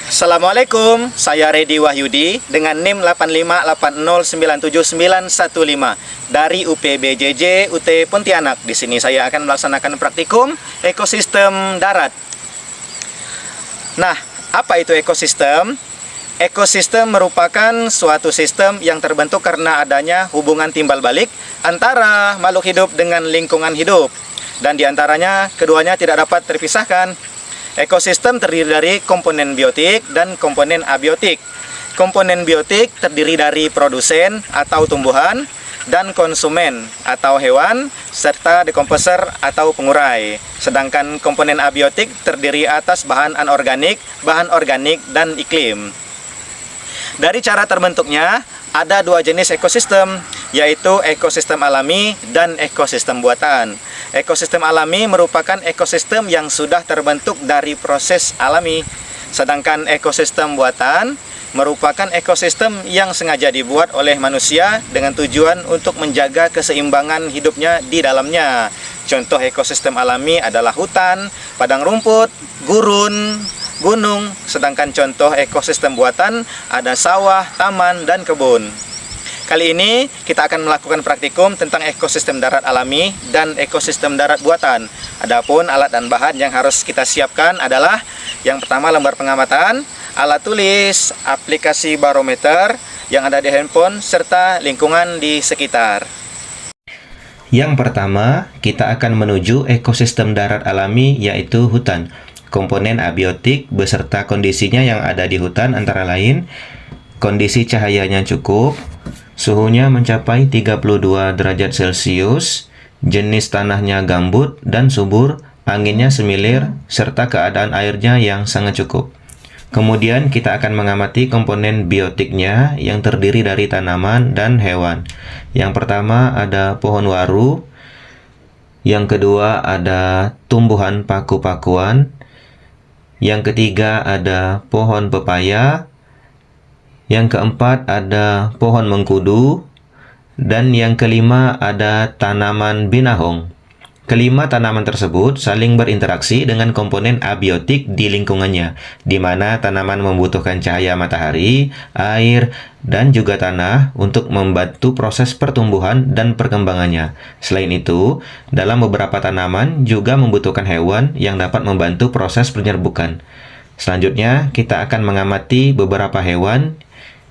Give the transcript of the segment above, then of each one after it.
Assalamualaikum, saya Redi Wahyudi dengan NIM 858097915 dari UPBJJ UT Pontianak. Di sini saya akan melaksanakan praktikum ekosistem darat. Nah, apa itu ekosistem? Ekosistem merupakan suatu sistem yang terbentuk karena adanya hubungan timbal balik antara makhluk hidup dengan lingkungan hidup. Dan diantaranya keduanya tidak dapat terpisahkan. Ekosistem terdiri dari komponen biotik dan komponen abiotik. Komponen biotik terdiri dari produsen atau tumbuhan dan konsumen atau hewan serta dekomposer atau pengurai. Sedangkan komponen abiotik terdiri atas bahan anorganik, bahan organik, dan iklim. Dari cara terbentuknya, ada dua jenis ekosistem, yaitu ekosistem alami dan ekosistem buatan. Ekosistem alami merupakan ekosistem yang sudah terbentuk dari proses alami, sedangkan ekosistem buatan merupakan ekosistem yang sengaja dibuat oleh manusia dengan tujuan untuk menjaga keseimbangan hidupnya di dalamnya. Contoh ekosistem alami adalah hutan, padang rumput, gurun, gunung, sedangkan contoh ekosistem buatan ada sawah, taman, dan kebun. Kali ini kita akan melakukan praktikum tentang ekosistem darat alami dan ekosistem darat buatan. Adapun alat dan bahan yang harus kita siapkan adalah yang pertama lembar pengamatan, alat tulis, aplikasi barometer yang ada di handphone, serta lingkungan di sekitar. Yang pertama, kita akan menuju ekosistem darat alami yaitu hutan. Komponen abiotik beserta kondisinya yang ada di hutan antara lain kondisi cahayanya cukup, suhunya mencapai 32 derajat Celcius, jenis tanahnya gambut dan subur, anginnya semilir, serta keadaan airnya yang sangat cukup. Kemudian kita akan mengamati komponen biotiknya yang terdiri dari tanaman dan hewan. Yang pertama ada pohon waru, yang kedua ada tumbuhan paku-pakuan, yang ketiga ada pohon pepaya, yang keempat ada pohon mengkudu, dan yang kelima ada tanaman binahong. Kelima tanaman tersebut saling berinteraksi dengan komponen abiotik di lingkungannya, di mana tanaman membutuhkan cahaya matahari, air, dan juga tanah untuk membantu proses pertumbuhan dan perkembangannya. Selain itu, dalam beberapa tanaman juga membutuhkan hewan yang dapat membantu proses penyerbukan. Selanjutnya, kita akan mengamati beberapa hewan.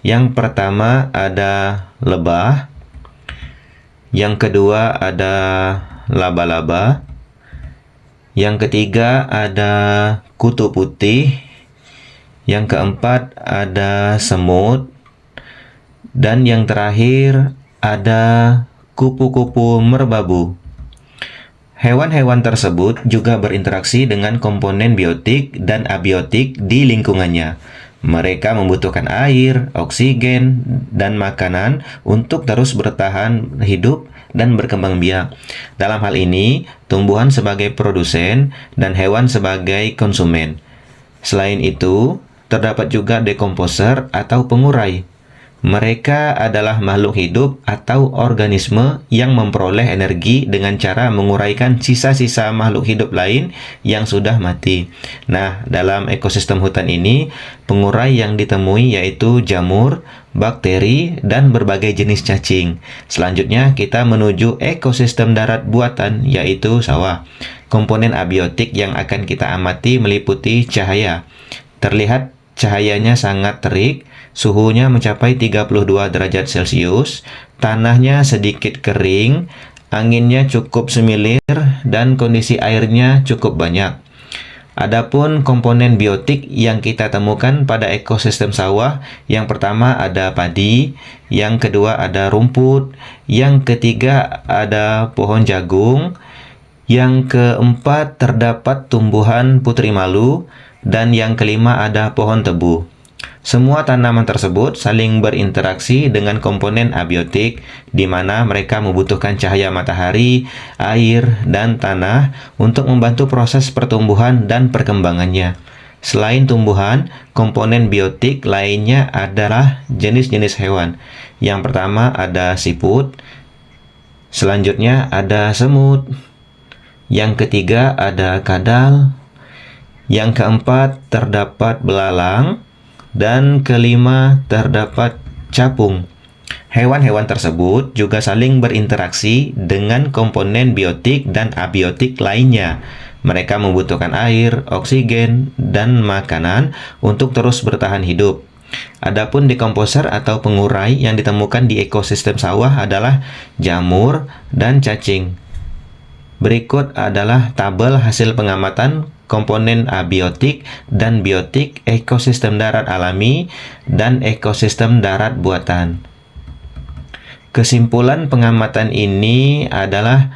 Yang pertama ada lebah, yang kedua ada laba-laba, yang ketiga ada kutu putih, yang keempat ada semut, dan yang terakhir ada kupu-kupu merbabu. Hewan-hewan tersebut juga berinteraksi dengan komponen biotik dan abiotik di lingkungannya. Mereka membutuhkan air, oksigen, dan makanan untuk terus bertahan hidup dan berkembang biak. Dalam hal ini, tumbuhan sebagai produsen dan hewan sebagai konsumen. Selain itu, terdapat juga dekomposer atau pengurai. Mereka adalah makhluk hidup atau organisme yang memperoleh energi dengan cara menguraikan sisa-sisa makhluk hidup lain yang sudah mati. Nah, dalam ekosistem hutan ini, pengurai yang ditemui yaitu jamur, bakteri, dan berbagai jenis cacing. Selanjutnya, kita menuju ekosistem darat buatan yaitu sawah. Komponen abiotik yang akan kita amati meliputi cahaya. Terlihat cahayanya sangat terik, suhunya mencapai 32 derajat Celcius, tanahnya sedikit kering, anginnya cukup semilir, dan kondisi airnya cukup banyak. Adapun komponen biotik yang kita temukan pada ekosistem sawah, yang pertama ada padi, yang kedua ada rumput, yang ketiga ada pohon jagung, yang keempat terdapat tumbuhan putri malu, dan yang kelima ada pohon tebu. Semua tanaman tersebut saling berinteraksi dengan komponen abiotik, di mana mereka membutuhkan cahaya matahari, air, dan tanah untuk membantu proses pertumbuhan dan perkembangannya. Selain tumbuhan, komponen biotik lainnya adalah jenis-jenis hewan. Yang pertama ada siput, selanjutnya ada semut, yang ketiga ada kadal, yang keempat terdapat belalang, Dan kelima, terdapat capung. Hewan-hewan tersebut juga saling berinteraksi dengan komponen biotik dan abiotik lainnya. Mereka membutuhkan air, oksigen, dan makanan untuk terus bertahan hidup. Adapun dekomposer atau pengurai yang ditemukan di ekosistem sawah adalah jamur dan cacing. Berikut adalah tabel hasil pengamatan komponen abiotik dan biotik ekosistem darat alami dan ekosistem darat buatan. Kesimpulan pengamatan ini adalah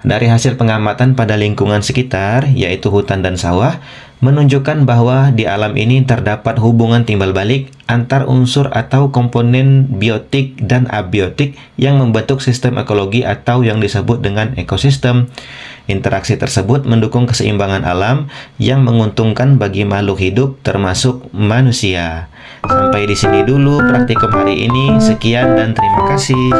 dari hasil pengamatan pada lingkungan sekitar, yaitu hutan dan sawah, menunjukkan bahwa di alam ini terdapat hubungan timbal balik antar unsur atau komponen biotik dan abiotik yang membentuk sistem ekologi atau yang disebut dengan ekosistem. Interaksi tersebut mendukung keseimbangan alam yang menguntungkan bagi makhluk hidup termasuk manusia. Sampai di sini dulu praktikum hari ini. Sekian dan terima kasih.